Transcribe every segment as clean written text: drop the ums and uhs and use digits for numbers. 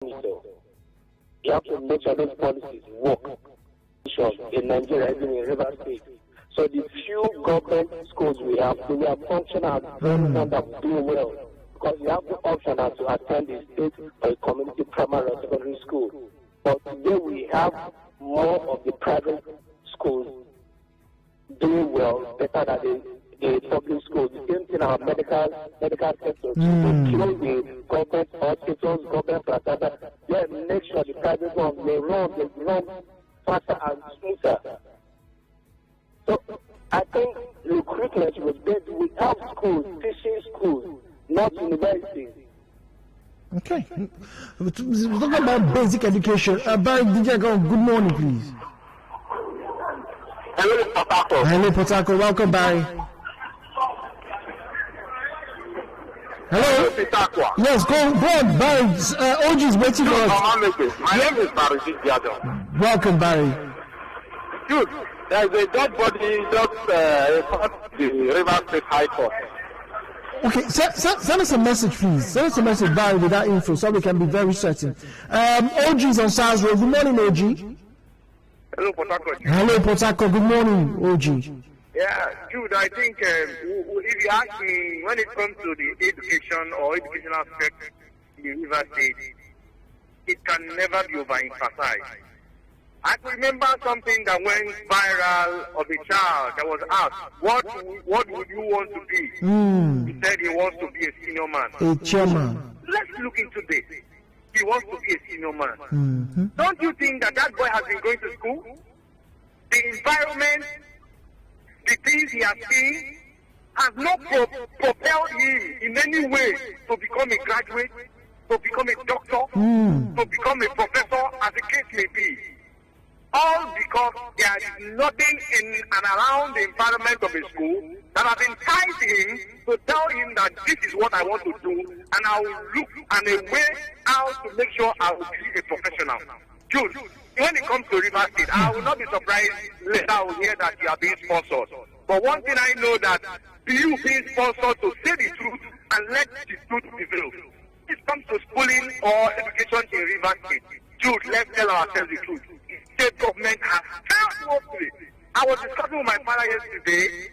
So you have to make sure those policies work in Nigeria, even in River State. So the few government schools we have, they are functional and doing well. Because you have the option to attend the state or community primary or secondary school. But today we have more of the private schools doing well, better than the public schools. The same thing in our medical sector. They kill the government hospitals, government plaza. Then make sure the private ones they run faster and smoother. So I think recruitment was good. We have schools, teaching schools, not universities. Okay. We're talking about basic education. Barry DJ, good morning, please. Hello, Potako. Hello, Potako. Welcome, Barry. Hello. Yes, go on, Barry. OG is waiting for us. My name is Barry DJ. Welcome, Barry. Dude, there's a dead body just the River State High Court. Okay, send us a message, please. Send us a message, Barry, with that info so we can be very certain. OG is on South Road. Good morning, OG. Hello, Potako. Hello, Potako. Good morning, OG. Yeah, Jude, I think if you ask me, when it comes to the education or educational aspect in the River State, it can never be overemphasized. I can remember something that went viral of a child that was asked, what would you want to be? He said he wants to be a senior man. A chairman. Let's look into this. He wants to be a senior man. Don't you think that boy has been going to school? The environment, the things he has seen, has not propelled him in any way to become a graduate, to become a doctor, to become a professor, as the case may be. All because there is nothing in and around the environment of a school that has enticed him to tell him that this is what I want to do, and I will look and a way out to make sure I will be a professional. Jude, when it comes to River State, I will not be surprised later I will hear that you are being sponsored. But one thing I know that you being sponsored to say the truth and let the truth prevail. When it comes to schooling or education in River State, Jude, let's tell ourselves the truth. State government has failed mostly. I was discussing with my father yesterday.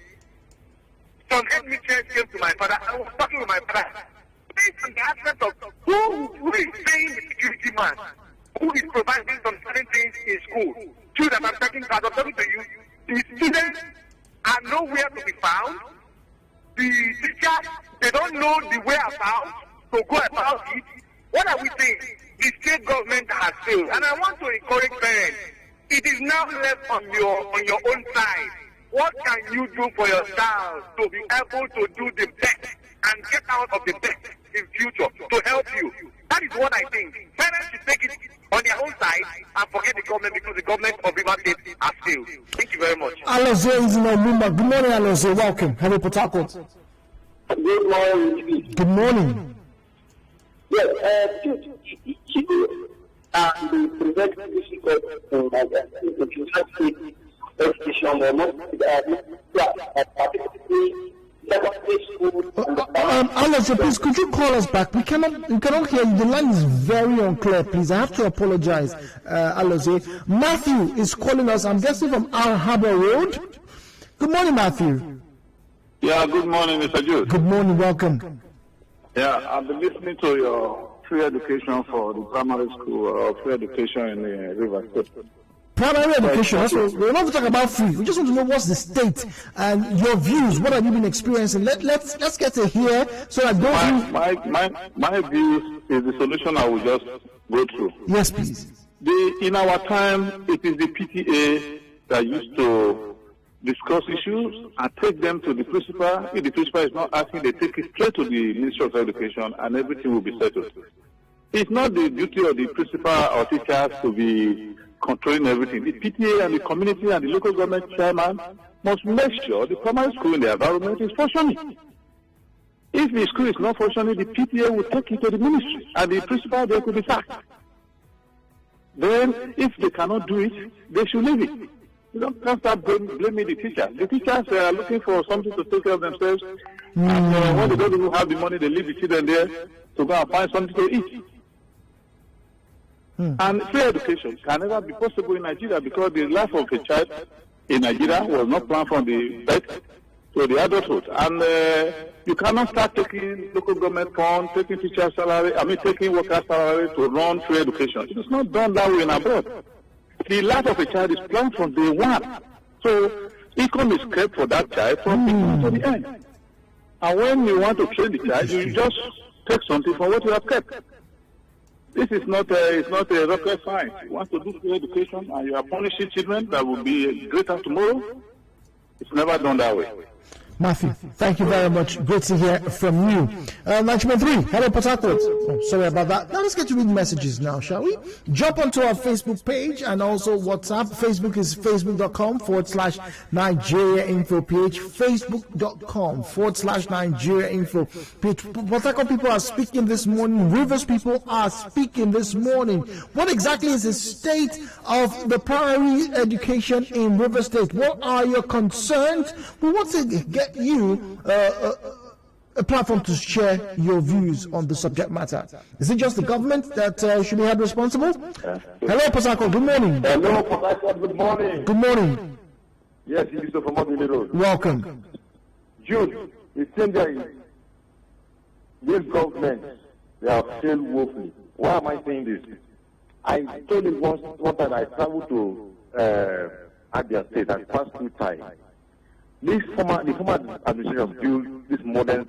Some headmistress came to my father. I was talking with my father. Based on the aspect of who is paying the security man, who is providing some certain things in school. True that I'm talking to you. The students are nowhere to be found. The teachers, they don't know the way about to go about it. What are we saying? The state government has failed. And I want to encourage parents. It is now left on your own side. What can you do for your child to be able to do the best and get out of the best in future to help you? That is what I think. Parents should take it on their own side and forget the government, because the government of River State has failed. Thank you very much. Enoh Enigma. Good morning, Enoh. Welcome. Hello, Port Harcourt. Good morning. Good morning. Yes, the preventive difficult in the education Enoh, please, could you call us back? We cannot hear you. The line is very unclear, please. I have to apologize, Enoh. Matthew is calling us, I'm guessing from Al Harbour Road. Good morning, Matthew. Yeah, good morning, Mr. Jude. Good morning, welcome. Yeah, I've been listening to your free education for the primary school or free education in the River State. Primary education, we're not talking about free. We just want to know what's the state and your views. What have you been experiencing? Let's get to hear so that my views is the solution I will just go through. Yes, please. In our time, it is the PTA that used to discuss issues and take them to the principal. If the principal is not asking, they take it straight to the Ministry of Education and everything will be settled. It's not the duty of the principal or teachers to be controlling everything. The PTA and the community and the local government chairman must make sure the primary school in the environment is functioning. If the school is not functioning, the PTA will take it to the ministry and the principal there could be sacked. Then, if they cannot do it, they should leave it. You don't start blaming the teachers. The teachers are looking for something to take care of themselves. And when they don't even have the money, they leave the children there to go and find something to eat. And free education can never be possible in Nigeria because the life of a child in Nigeria was not planned from the birth to the adulthood. And you cannot start taking local government funds, taking teacher salary, taking worker salary to run free education. It is not done that way in abroad. The life of a child is planned from day one. So income is kept for that child from beginning to the end. And when you want to train the child, you just take something from what you have kept. This is not a rocket science. You want to do free education and you are punishing children that will be greater tomorrow. It's never done that way. Matthew, thank you very much. Great to hear from you. 9.3, hello Port Harcourt. Oh, sorry about that. Now let's get to read messages now, shall we? Jump onto our Facebook page and also WhatsApp. Facebook is facebook.com/Nigeria Info page. Facebook.com/Nigeria Info page. Port Harcourt people are speaking this morning. Rivers people are speaking this morning. What exactly is the state of the primary education in River State? What are your concerns? We want to get you a platform to share your views on the subject matter. Is it just the government that should be held responsible? Hello, Pasako. Good morning. Hello, Pasako. Good morning. Good morning. Yes, it is from Mobile Road. Welcome. Jude, it seems that this government, they have failed woefully. Why am I saying this? I told you one time I traveled to Abia State and passed through Thai. The former administration built this modern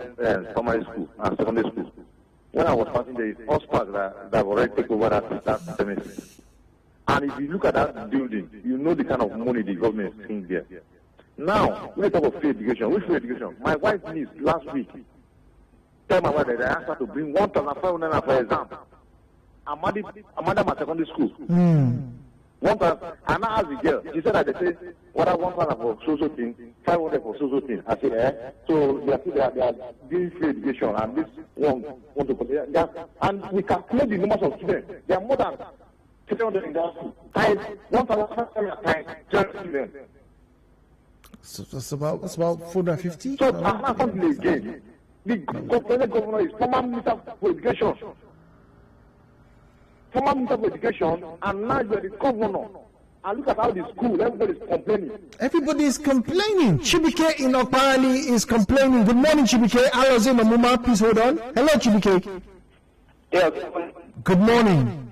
primary school and secondary school. When I was passing there, it's hospitals that have already taken over that semester. And if you look at that building, you know the kind of money the government is seeing there. Now, when we talk of free education, which free education? My wife's niece last week tell my wife that I asked her to bring 1,500 for exam. Amanda, my secondary school. 1,000, and I asked the girl. She said that they say, what I want for social thing, 500 for social thing. I said, so they are giving free education, and this one want to put it. And we calculate the numbers of students. There are more than 300 in that school. 1,500 times 12 students. So that's about 450. So I'm not something again. The governor is former minister for education. Former minister of education, and now you are the governor. And look at how the school, everybody is complaining. Everybody is complaining. Chibike Inokpali is complaining. Good morning, Chibike. Aloze Mamuma, please hold on. Hello, Chibike. Yeah. Good morning.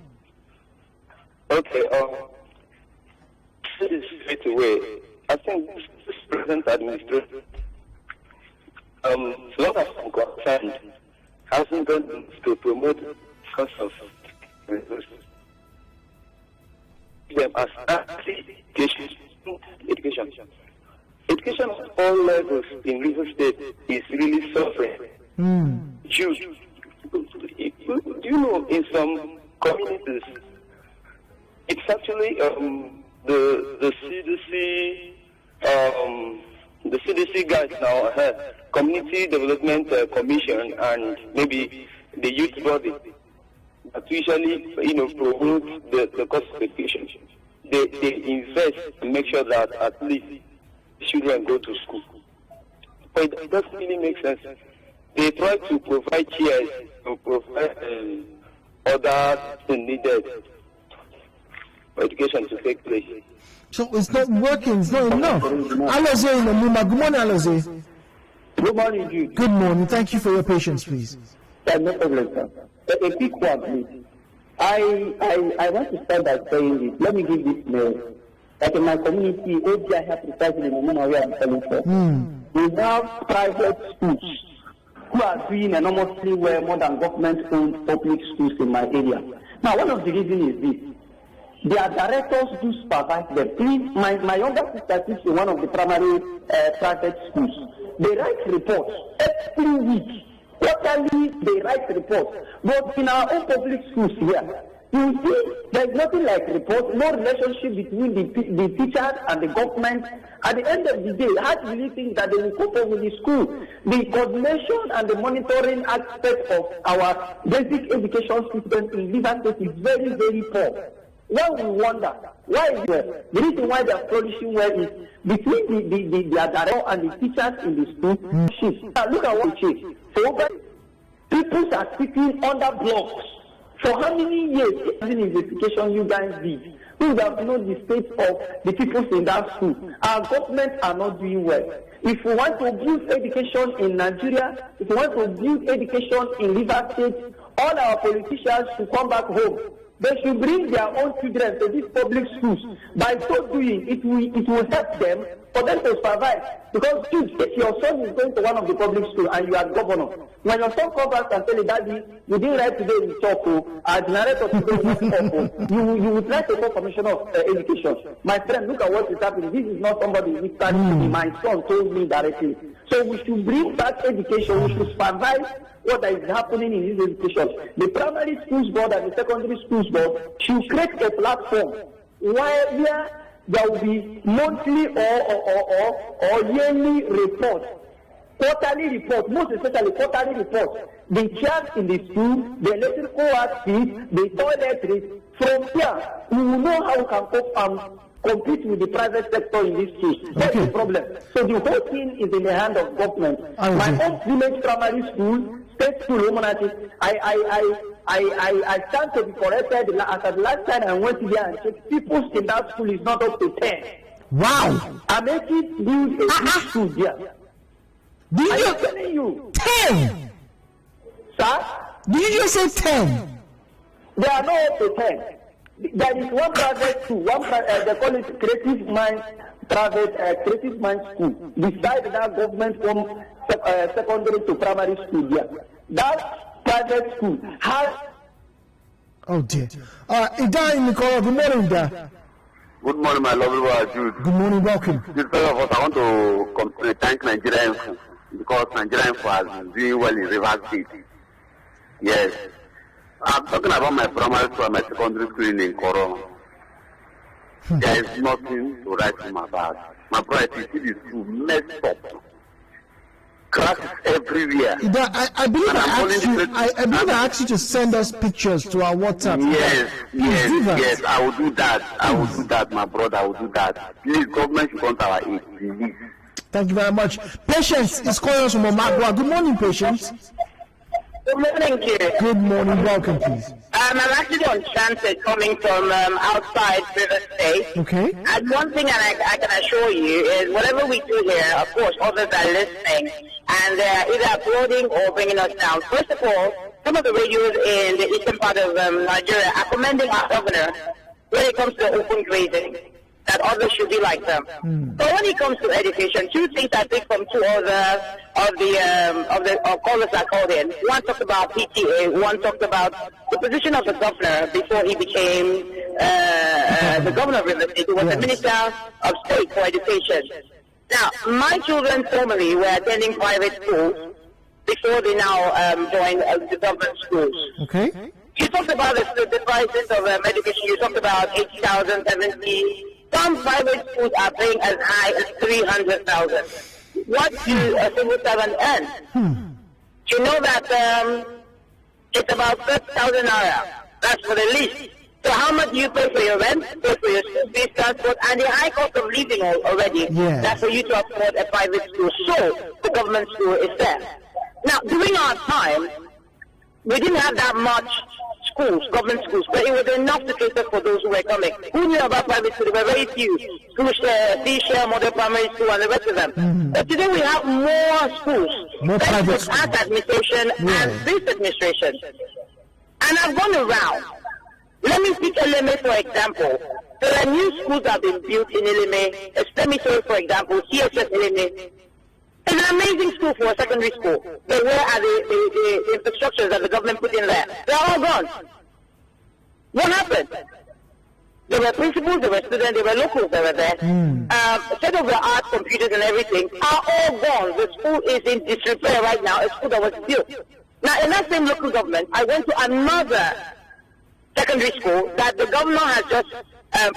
Okay. This is straight away. I think this present administration, so long as I'm concerned, hasn't done to promote because of them as education. Education at all levels in River State is really suffering. Do you know in some communities it's actually the CDC guys now Community Development Commission and maybe the youth body that usually promote the cost of education. They invest and make sure that at least children go to school. But it doesn't really make sense. They try to provide chairs, to provide other things needed for education to take place. So it's not working, it's not enough. Aloze Enigma. Good morning, Aloze. Good morning, Jude. Good morning. Thank you for your patience, please. No problem, sir. A quick one, please. I want to start by saying this. Let me give this mail. Like in my community, OGI have precisely the moment where I'm telling for. We have private schools who are doing enormously well more than government-owned public schools in my area. Now, one of the reasons is this. Their directors do supervise them. My younger sister sits in one of the primary private schools. They write reports every week. Quarterly, they write reports. But in our own public schools here, you see, there's nothing like reports, no relationship between the teachers and the government. At the end of the day, how do you think that they will cope up with the school? The coordination and the monitoring aspect of our basic education system in River State is very, very poor. Well, we wonder why is it? The reason why they are flourishing well is between the director and the teachers in the school. Now, look at what it is. So people are sitting under blocks For how many years in investigation you guys did? We would have known the state of the people in that school. Our government are not doing well. If we want to build education in Nigeria, if we want to build education in Rivers State, all our politicians should come back home. They should bring their own children to these public schools. By so doing, it will help them for them to survive. Because if your son is going to one of the public schools and you are governor, when your son comes back and tell you, Daddy, you didn't write today in Choco, as narrator today in Choco, you will try to call Commissioner of Education. My friend, look at what is happening. This is not somebody who started to me. My son told me directly. So we should bring back education. We should survive what is happening in this education. The primary schools board and the secondary schools board should create a platform where there will be monthly or yearly reports, quarterly reports, most especially quarterly reports. The chairs in the school, the electrical fees, the toiletries. From here, we will know how we can cope and compete with the private sector in this case. That's the problem. So the whole thing is in the hand of government. My own village primary school, state school, I stand to be corrected. After the last time I went there and checked, people in that school is not up to 10. Wow! I'm making build a good school there. I'm telling you. 10! Sir? Did you just say 10? They are not up to 10. There is one private school, they call it Creative Mind Creative Mind School, beside that government from secondary to primary school there. That private school has. Oh dear. Ida in Nicola, good morning, Ida. Good morning, my lovely wife, Jude. Good morning, welcome. First of all, I want to thank Nigeria Info because Nigeria Info has been doing well in Rivers State. Yes. I'm talking about my primary school and my secondary school in Nkoro. There is nothing to write in my bag. My brother, you see this school messed up. Classes everywhere. I believe I asked you to send us pictures to our WhatsApp. Yes, I will do that. I will do that, my brother. I will do that. Please, government should come to our aid. Please. Thank you very much. Patience is calling us from Omagua. Good morning, Patience. Good morning, Jerry. Good morning. Welcome, please. I'm actually on transit coming from outside River State. Okay. And one thing I can assure you is whatever we do here, of course, others are listening. And they're either applauding or bringing us down. First of all, some of the radios in the eastern part of Nigeria are commending our governor when it comes to open grazing, that others should be like them. But when it comes to education, two things I think from two other of the callers I called in. One talked about PTA, one talked about the position of the governor before he became the governor of River State. He was the Minister of State for Education. Now, my children formerly were attending private schools before they now joined the government schools. Okay. You talked about the prices of education. You talked about 80,000, 70. Some private schools are paying as high as 300,000. What do a civil servant earn? You know that it's about 30,000 naira. That's for the least. So how much do you pay for your rent, pay for your school fees, transport, and the high cost of living already? Yes. That's for you to afford a private school. So the government school is there. Now, during our time, we didn't have that much schools, government schools, but it was enough to cater for those who were coming. Who knew about private schools? There were very few. Seashare, Model Primary School, and the rest of them. But today we have more schools. More private schools. Art administration and this administration. And I've gone around. Let me pick Eleme, for example. There are new schools that have been built in Eleme. Let me say, for example, CSS Eleme. It's an amazing school for a secondary school. But where are the infrastructures that the government put in there? They're all gone. What happened? There were principals, there were students, there were locals that were there. State-of-the-art computers and everything are all gone. The school is in disrepair right now, a school that was built. Now, in that same local government, I went to another secondary school that the governor has just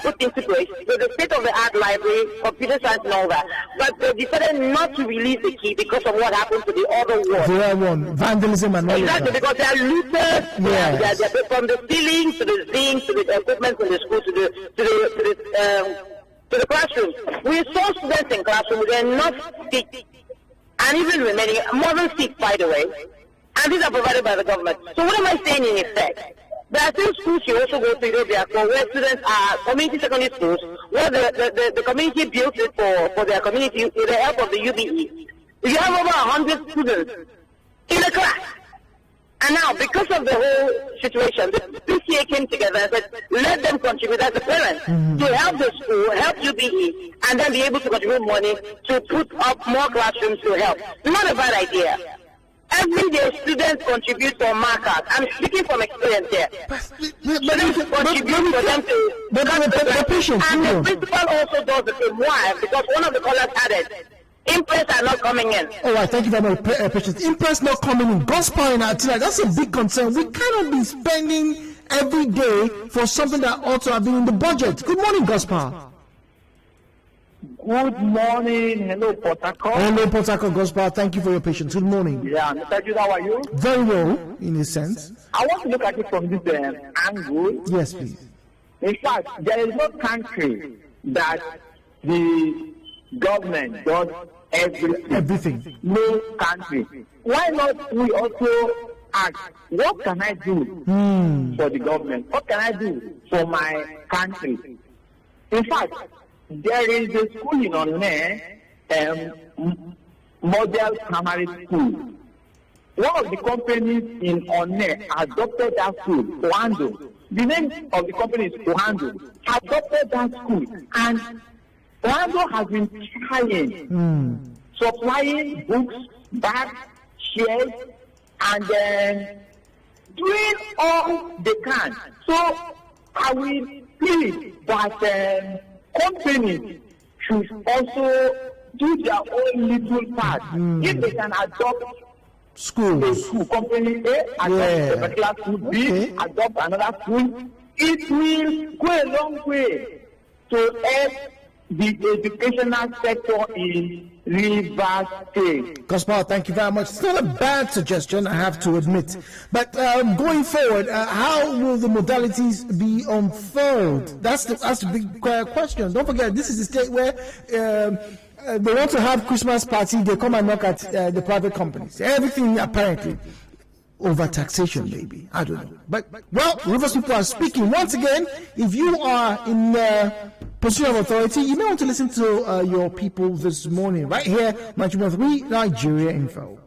put into place with the state-of-the-art library, computer science and all that. But they decided not to release the key because of what happened to the other ward. The other one, vandalism and all that. Exactly, because they are looters. Yes. They're from the ceiling to the zinc to the equipment in the school to the classrooms. We saw students in classrooms with enough seats and even remaining more than seats, by the way. And these are provided by the government. So what am I saying in effect? There are still schools you also go to where students are community secondary schools, where the community built it for their community with the help of the UBE. You have over 100 students in a class. And now, because of the whole situation, the PCA came together and said, let them contribute as a parent to help the school, help UBE, and then be able to contribute money to put up more classrooms to help. Not a bad idea. Every day, students contribute for markers. I'm speaking from experience here. Students contribute for them to the patients. And the principal also does the same. Why? Because one of the callers added, impress are not coming in. All right, thank you very much, patients. Impress not coming in. Gospel in Attila, that's a big concern. We cannot be spending every day for something that ought to have been in the budget. Good morning, Gospel. Good morning. Hello, Port Harcourt. Hello, Port Harcourt, Gospel. Thank you for your patience. Good morning. Yeah, Mr. Jude, how are you? Very well, in a sense. I want to look at it from this angle. Yes, please. In fact, there is no country that the government does everything. No country. Why not we also ask, what can I do for the government? What can I do for my country? In fact, there is a school in Onne, model primary school. One of the companies in Onne adopted that school, Ohando. The name of the company is Ohando. Adopted that school, and Ohando has been trying, supplying books, bags, chairs, and doing all they can. So I will plead that companies should also do their own little part. If they can adopt schools, a school, company A, adopt a particular school, B, adopt another school, it will go a long way to help the educational sector in Rivers State. Gospel, thank you very much. It's not a bad suggestion, I have to admit. But going forward, how will the modalities be unfurled? That's the big question. Don't forget, this is the state where they want to have Christmas party. They come and knock at the private companies. Everything apparently over taxation, maybe. I don't know. But well, Rivers people are speaking. Once again, if you are in position of authority, you may want to listen to your people this morning, right here, Nigeria 3 Nigeria Info.